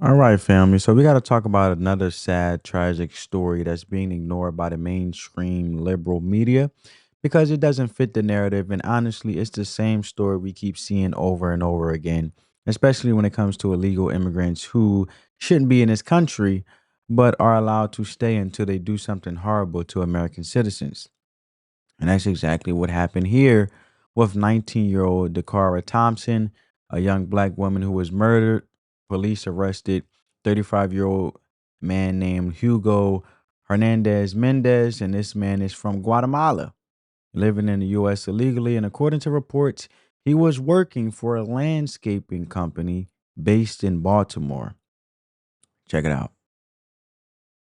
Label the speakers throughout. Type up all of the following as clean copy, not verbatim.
Speaker 1: All right, family. So we got to talk about another sad, tragic story that's being ignored by the mainstream liberal media because it doesn't fit the narrative. And honestly, it's the same story we keep seeing over and over again, especially when it comes to illegal immigrants who shouldn't be in this country but are allowed to stay until they do something horrible to American citizens. And that's exactly what happened here with 19-year-old Dacara Thompson, a young black woman who was murdered. Police arrested 35-year-old man named Hugo Hernandez-Mendez, and this man is from Guatemala, living in the U.S. illegally. And according to reports, he was working for a landscaping company based in Baltimore. Check it out.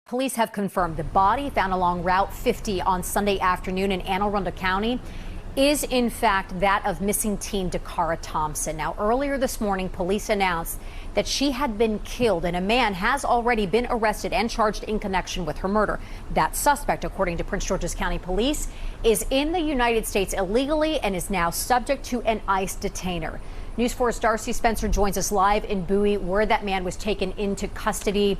Speaker 2: Police have confirmed the body found along Route 50 on Sunday afternoon in Anne Arundel County is in fact that of missing teen Dacara Thompson. Now, earlier this morning, police announced that she had been killed and a man has already been arrested and charged in connection with her murder. That suspect, according to Prince George's County Police, is in the United States illegally and is now subject to an ICE detainer. News 4's Darcy Spencer joins us live in Bowie, where that man was taken into custody.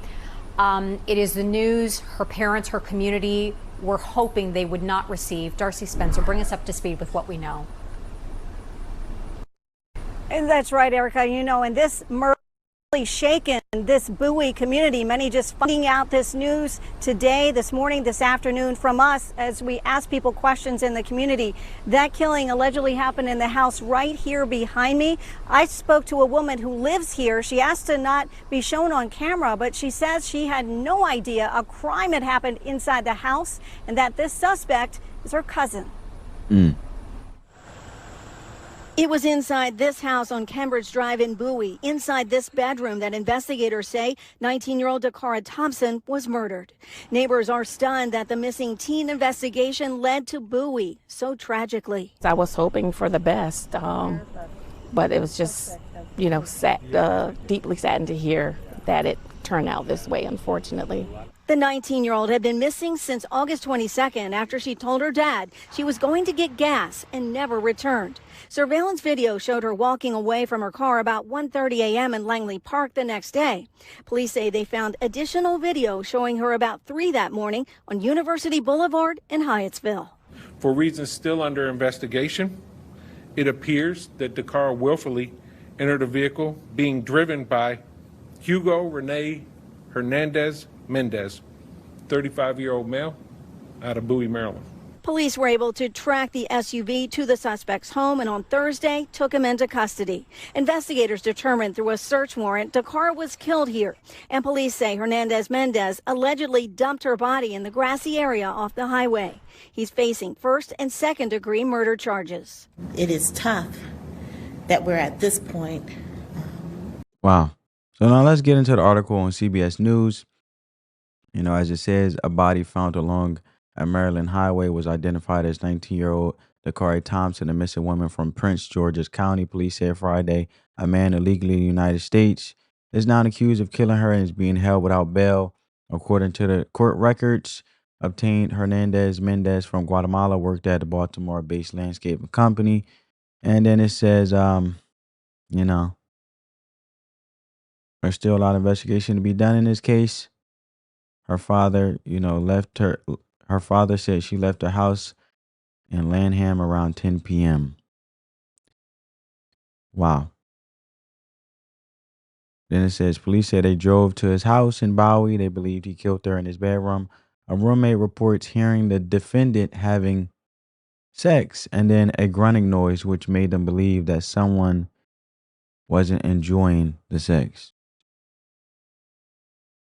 Speaker 2: It is the news her parents, her community were hoping they would not receive. Darcy Spencer, bring us up to speed with what we know.
Speaker 3: And that's right, Erica. You know, and this murder really shaken this Bowie community. Many just finding out this news today, this morning, this afternoon from us as we ask people questions in the community. That killing allegedly happened in the house right here behind me. I spoke to a woman who lives here. She asked to not be shown on camera, but she says she had no idea a crime had happened inside the house and that this suspect is her cousin. It was inside this house on Cambridge Drive in Bowie, inside this bedroom that investigators say 19-year-old Dacara Thompson was murdered. Neighbors are stunned that the missing teen investigation led to Bowie so tragically.
Speaker 4: I was hoping for the best, but it was just, sad, deeply saddened to hear that it turned out this way, unfortunately.
Speaker 3: The 19-year-old had been missing since August 22nd after she told her dad she was going to get gas and never returned. Surveillance video showed her walking away from her car about 1:30 a.m. in Langley Park the next day. Police say they found additional video showing her about 3 that morning on University Boulevard in Hyattsville.
Speaker 5: For reasons still under investigation, it appears that Dacara willfully entered a vehicle being driven by Hugo Hernandez-Mendez, 35-year-old male out of Bowie, Maryland.
Speaker 3: Police were able to track the SUV to the suspect's home and on Thursday took him into custody. Investigators determined through a search warrant Dacara was killed here. And police say Hernandez-Mendez allegedly dumped her body in the grassy area off the highway. He's facing first and second degree murder charges.
Speaker 6: It is tough that we're at this point.
Speaker 1: Wow. So now let's get into the article on CBS News. As it says, a body found along a Maryland highway was identified as 19-year-old Dacara Thompson, a missing woman from Prince George's County. Police said Friday a man illegally in the United States is now accused of killing her and is being held without bail. According to the court records obtained, Hernandez-Mendez from Guatemala worked at the Baltimore-based landscaping company. And then it says, there's still a lot of investigation to be done in this case. Her father, left her. Her father said she left the house in Lanham around 10 p.m. Wow. Then it says police said they drove to his house in Bowie. They believed he killed her in his bedroom. A roommate reports hearing the defendant having sex and then a grunting noise, which made them believe that someone wasn't enjoying the sex.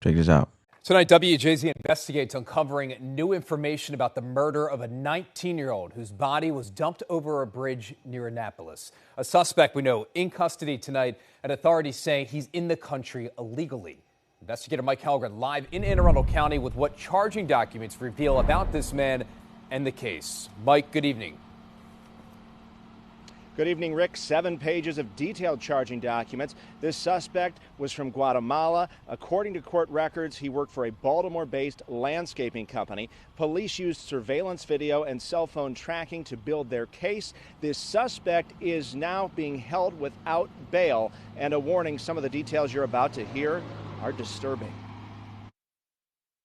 Speaker 1: Check this out.
Speaker 7: Tonight, WJZ investigates uncovering new information about the murder of a 19-year-old whose body was dumped over a bridge near Annapolis. A suspect we know in custody tonight, and authorities say he's in the country illegally. Investigator Mike Halgren live in Anne Arundel County with what charging documents reveal about this man and the case. Mike, good evening.
Speaker 8: Good evening, Rick. 7 pages of detailed charging documents. This suspect was from Guatemala. According to court records, he worked for a Baltimore-based landscaping company. Police used surveillance video and cell phone tracking to build their case. This suspect is now being held without bail. And a warning, some of the details you're about to hear are disturbing.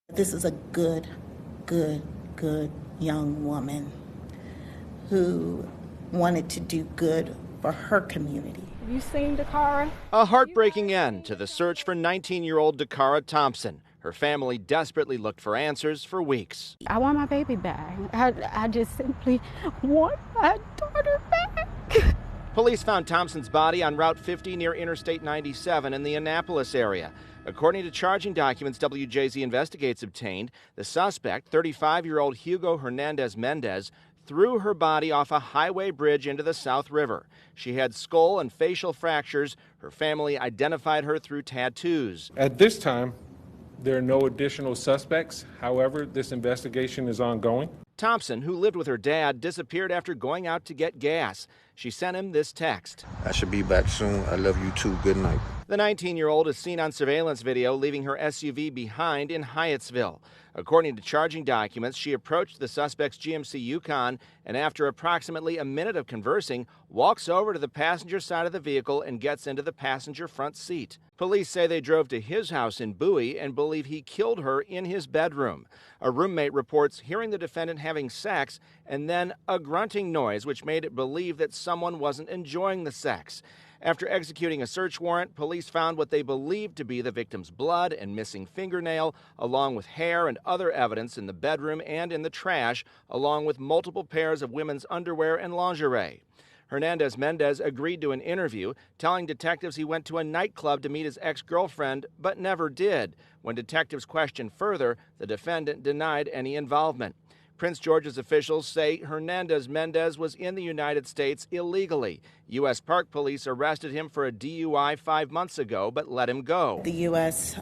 Speaker 6: This is a good, good young woman who wanted to do good for her community.
Speaker 4: Have you seen Dacara?
Speaker 8: A heartbreaking end to the search for 19-year-old Dacara Thompson. Her family desperately looked for answers for weeks.
Speaker 4: I want my baby back. I just simply want my daughter back.
Speaker 8: Police found Thompson's body on Route 50 near Interstate 97 in the Annapolis area. According to charging documents WJZ Investigates obtained, the suspect, 35-year-old Hugo Hernandez-Mendez, threw her body off a highway bridge into the South River. She had skull and facial fractures. Her family identified her through tattoos.
Speaker 5: At this time, there are no additional suspects. However, this investigation is ongoing.
Speaker 8: Thompson, who lived with her dad, disappeared after going out to get gas. She sent him this text.
Speaker 9: I should be back soon. I love you too. Good night.
Speaker 8: The 19-year-old is seen on surveillance video leaving her SUV behind in Hyattsville. According to charging documents, she approached the suspect's GMC Yukon and after approximately a minute of conversing, walks over to the passenger side of the vehicle and gets into the passenger front seat. Police say they drove to his house in Bowie and believe he killed her in his bedroom. A roommate reports hearing the defendant having sex and then a grunting noise which made it believe that someone wasn't enjoying the sex. After executing a search warrant, police found what they believed to be the victim's blood and missing fingernail, along with hair and other evidence in the bedroom and in the trash, along with multiple pairs of women's underwear and lingerie. Hernandez-Mendez agreed to an interview, telling detectives he went to a nightclub to meet his ex-girlfriend, but never did. When detectives questioned further, the defendant denied any involvement. Prince George's officials say Hernandez-Mendez was in the United States illegally. U.S. Park Police arrested him for a DUI 5 months ago, but let him go.
Speaker 6: The U.S.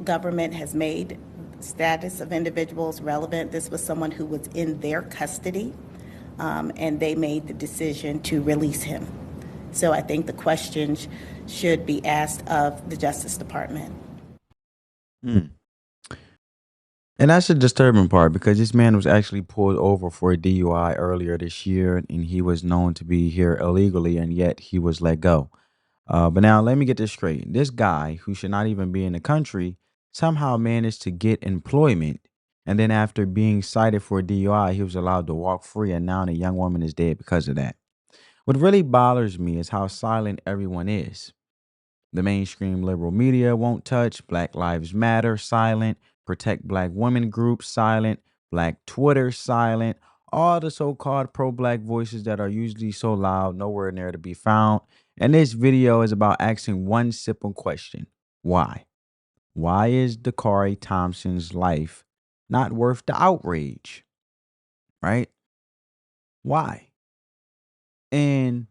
Speaker 6: Government has made status of individuals relevant. This was someone who was in their custody, and they made the decision to release him. So I think the questions should be asked of the Justice Department.
Speaker 1: And that's the disturbing part because this man was actually pulled over for a DUI earlier this year and he was known to be here illegally and yet he was let go. But now let me get this straight. This guy who should not even be in the country somehow managed to get employment. And then after being cited for a DUI, he was allowed to walk free. And now the young woman is dead because of that. What really bothers me is how silent everyone is. The mainstream liberal media won't touch. Black Lives Matter, silent. Protect Black women groups, silent. Black Twitter, silent. All the so-called pro-Black voices that are usually so loud, nowhere near to be found. And this video is about asking one simple question. Why? Why is Dacara Thompson's life not worth the outrage? Right? Why? And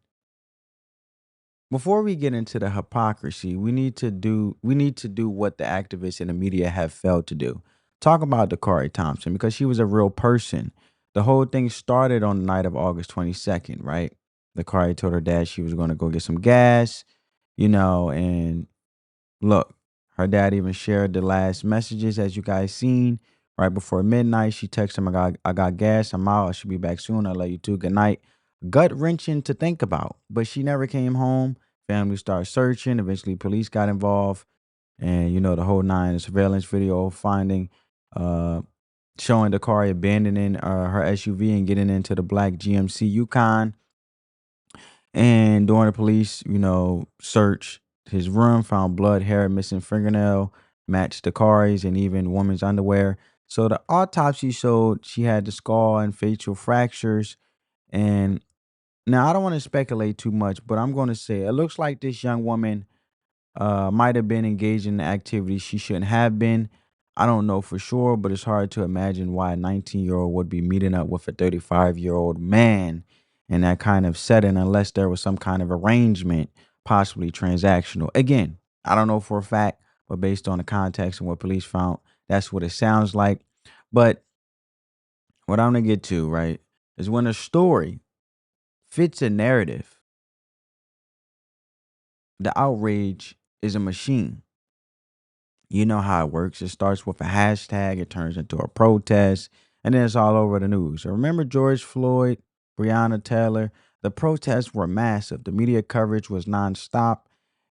Speaker 1: before we get into the hypocrisy, we need to do what the activists in the media have failed to do. Talk about Dacara Thompson because she was a real person. The whole thing started on the night of August 22nd, right? Dacara told her dad she was going to go get some gas, and look, her dad even shared the last messages as you guys seen. Right before midnight, she texted him, I got gas, I'm out, I should be back soon, I love you too, good night. Gut-wrenching to think about, but she never came home. Family started searching. Eventually, police got involved, and the whole nine. The surveillance video showing Dacara abandoning her SUV and getting into the black GMC Yukon. And during the police, search his room, found blood, hair, missing fingernail, matched Dakara's, and even woman's underwear. So the autopsy showed she had the skull and facial fractures. And now I don't want to speculate too much, but I'm going to say it looks like this young woman might have been engaged in activities she shouldn't have been. I don't know for sure, but it's hard to imagine why a 19-year-old would be meeting up with a 35-year-old man in that kind of setting unless there was some kind of arrangement, possibly transactional. Again, I don't know for a fact, but based on the context and what police found, that's what it sounds like. But what I'm going to get to, right, is when a story fits a narrative, the outrage is a machine. You know how it works. It starts with a hashtag, it turns into a protest, and then it's all over the news. So remember George Floyd, Breonna Taylor? The protests were massive. The media coverage was nonstop.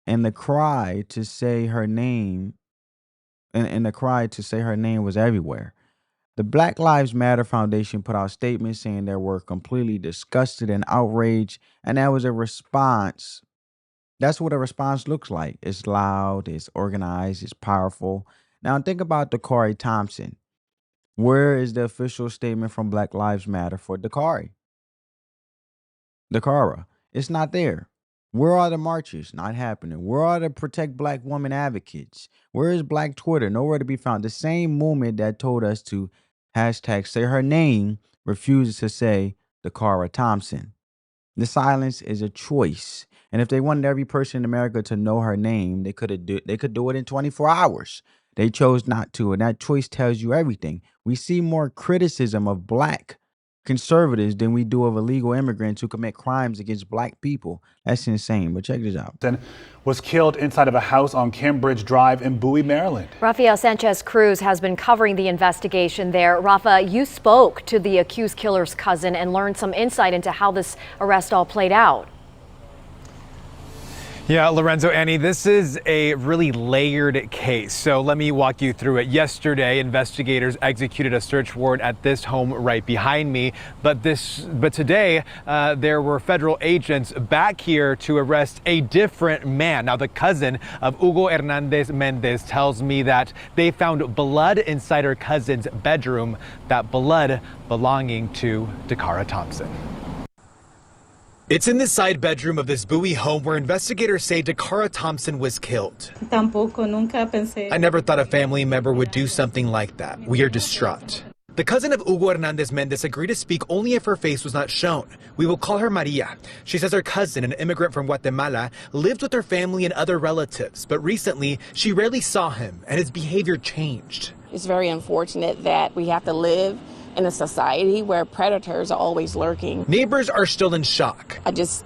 Speaker 1: And the cry to say her name and the cry to say her name was everywhere. The Black Lives Matter Foundation put out statements saying they were completely disgusted and outraged, and that was a response. That's what a response looks like. It's loud, it's organized, it's powerful. Now think about Dacara Thompson. Where is the official statement from Black Lives Matter for Dacara? It's not there. Where are the marches? Not happening. Where are the protect black women advocates? Where is Black Twitter? Nowhere to be found. The same movement that told us to hashtag say her name refuses to say Dacara Thompson. The silence is a choice. And if they wanted every person in America to know her name, they could do it in 24 hours. They chose not to, and that choice tells you everything. We see more criticism of black conservatives than we do of illegal immigrants who commit crimes against black people. That's insane. But check this out.
Speaker 10: Was killed inside of a house on Cambridge Drive in Bowie, Maryland.
Speaker 2: Rafael Sanchez Cruz has been covering the investigation there. Rafa, you spoke to the accused killer's cousin and learned some insight into how this arrest all played out.
Speaker 11: Yeah, Lorenzo, Annie, this is a really layered case. So let me walk you through it. Yesterday, investigators executed a search warrant at this home right behind me. But today, there were federal agents back here to arrest a different man. Now, the cousin of Hugo Hernandez-Mendez tells me that they found blood inside her cousin's bedroom, that blood belonging to Dacara Thompson. It's in the side bedroom of this Bowie home where investigators say Dacara Thompson was killed. I never thought a family member would do something like that. We are distraught. The cousin of Hugo Hernandez-Mendez agreed to speak only if her face was not shown. We will call her Maria. She says her cousin, an immigrant from Guatemala, lived with her family and other relatives, but recently she rarely saw him and his behavior changed.
Speaker 4: It's very unfortunate that we have to live in a society where predators are always lurking.
Speaker 11: Neighbors are still in shock.
Speaker 4: I just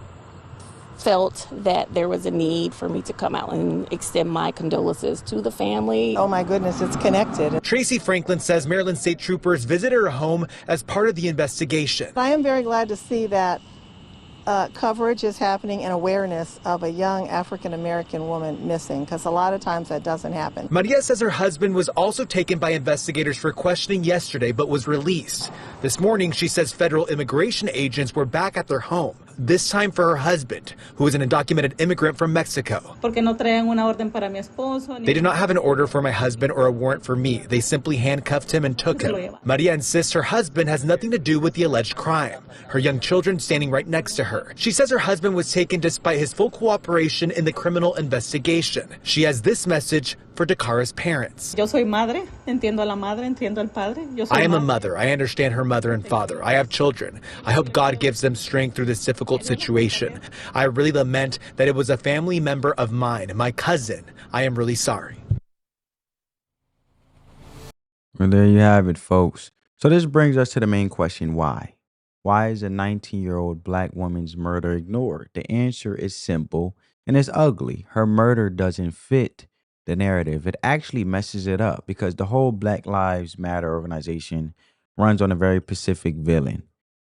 Speaker 4: felt that there was a need for me to come out and extend my condolences to the family.
Speaker 12: Oh my goodness, it's connected.
Speaker 11: Tracy Franklin says Maryland state troopers visited her home as part of the investigation.
Speaker 12: I am very glad to see that coverage is happening and awareness of a young African-American woman missing, because a lot of times that doesn't happen.
Speaker 11: Maria says her husband was also taken by investigators for questioning yesterday, but was released. This morning, she says federal immigration agents were back at their home, this time for her husband, who is an undocumented immigrant from Mexico. They did not have an order for my husband or a warrant for me. They simply handcuffed him and took him. Maria insists her husband has nothing to do with the alleged crime. Her young children standing right next to her. She says her husband was taken despite his full cooperation in the criminal investigation. She has this message for Dacara's parents. I am a mother. I understand her mother and father. I have children. I hope God gives them strength through this difficult situation. I really lament that it was a family member of mine, my cousin. I am really sorry.
Speaker 1: Well, there you have it, folks. So this brings us to the main question, why? Why is a 19-year-old black woman's murder ignored? The answer is simple and it's ugly. Her murder doesn't fit the narrative. It actually messes it up because the whole Black Lives Matter organization runs on a very specific villain.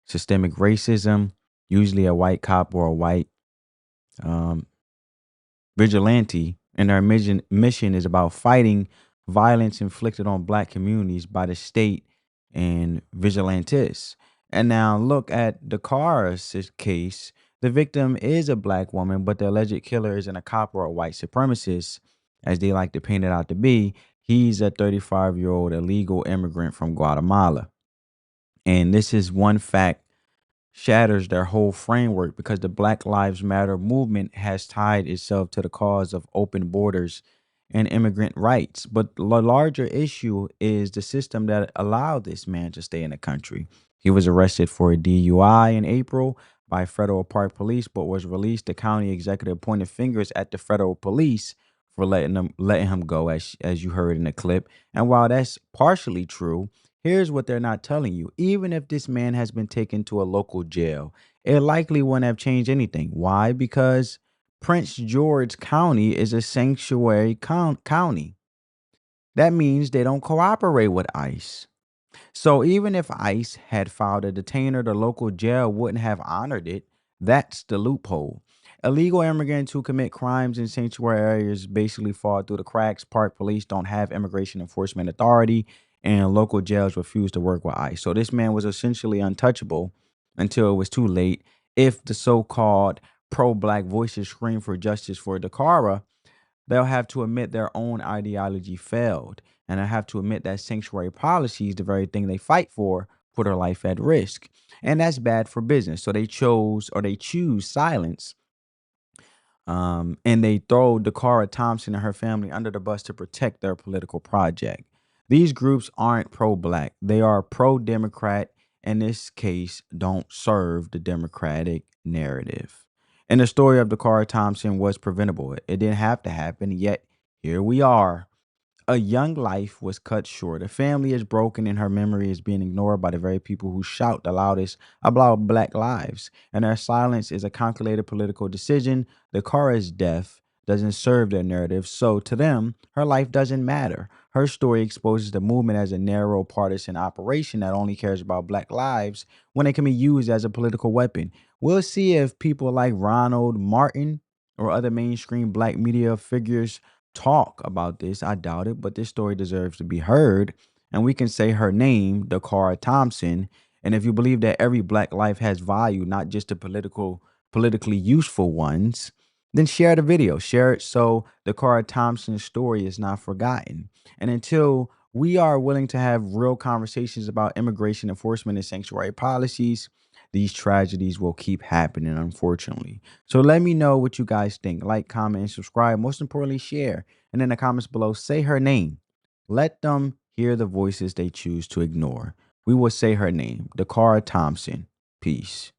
Speaker 1: Systemic racism, usually a white cop or a white vigilante, and their mission is about fighting violence inflicted on black communities by the state and vigilantes. And now look at Dacara's case. The victim is a black woman, but the alleged killer isn't a cop or a white supremacist, as they like to paint it out to be. He's a 35-year-old illegal immigrant from Guatemala. And this is one fact shatters their whole framework because the Black Lives Matter movement has tied itself to the cause of open borders and immigrant rights. But the larger issue is the system that allowed this man to stay in the country. He was arrested for a DUI in April by Federal Park Police, but was released. The county executive pointed fingers at the federal police for letting him go, as you heard in the clip. And while that's partially true, here's what they're not telling you. Even if this man has been taken to a local jail, it likely wouldn't have changed anything. Why? Because Prince George County is a sanctuary county. That means they don't cooperate with ICE. So even if ICE had filed a detainer, the local jail wouldn't have honored it. That's the loophole. Illegal immigrants who commit crimes in sanctuary areas basically fall through the cracks. Park police don't have immigration enforcement authority, and local jails refuse to work with ICE. So this man was essentially untouchable until it was too late. If the so-called pro-black voices scream for justice for Dacara, they'll have to admit their own ideology failed. And I have to admit that sanctuary policies, the very thing they fight for, put her life at risk. And that's bad for business. So they choose silence, and they throw Dacara Thompson and her family under the bus to protect their political project. These groups aren't pro-black; they are pro-Democrat. In this case, don't serve the Democratic narrative. And the story of Dacara Thompson was preventable. It didn't have to happen, yet here we are. A young life was cut short. A family is broken, and her memory is being ignored by the very people who shout the loudest about black lives. And their silence is a calculated political decision. Dakara's death doesn't serve their narrative, so to them, her life doesn't matter. Her story exposes the movement as a narrow partisan operation that only cares about black lives when it can be used as a political weapon. We'll see if people like Ronald Martin or other mainstream black media figures talk about this. I doubt it, but this story deserves to be heard. And we can say her name, Dacara Thompson. And if you believe that every black life has value, not just the politically useful ones, then share the video. Share it so Dacara Thompson's story is not forgotten. And until we are willing to have real conversations about immigration enforcement and sanctuary policies, these tragedies will keep happening, unfortunately. So let me know what you guys think. Like, comment, and subscribe. Most importantly, share. And in the comments below, say her name. Let them hear the voices they choose to ignore. We will say her name, Dacara Thompson. Peace.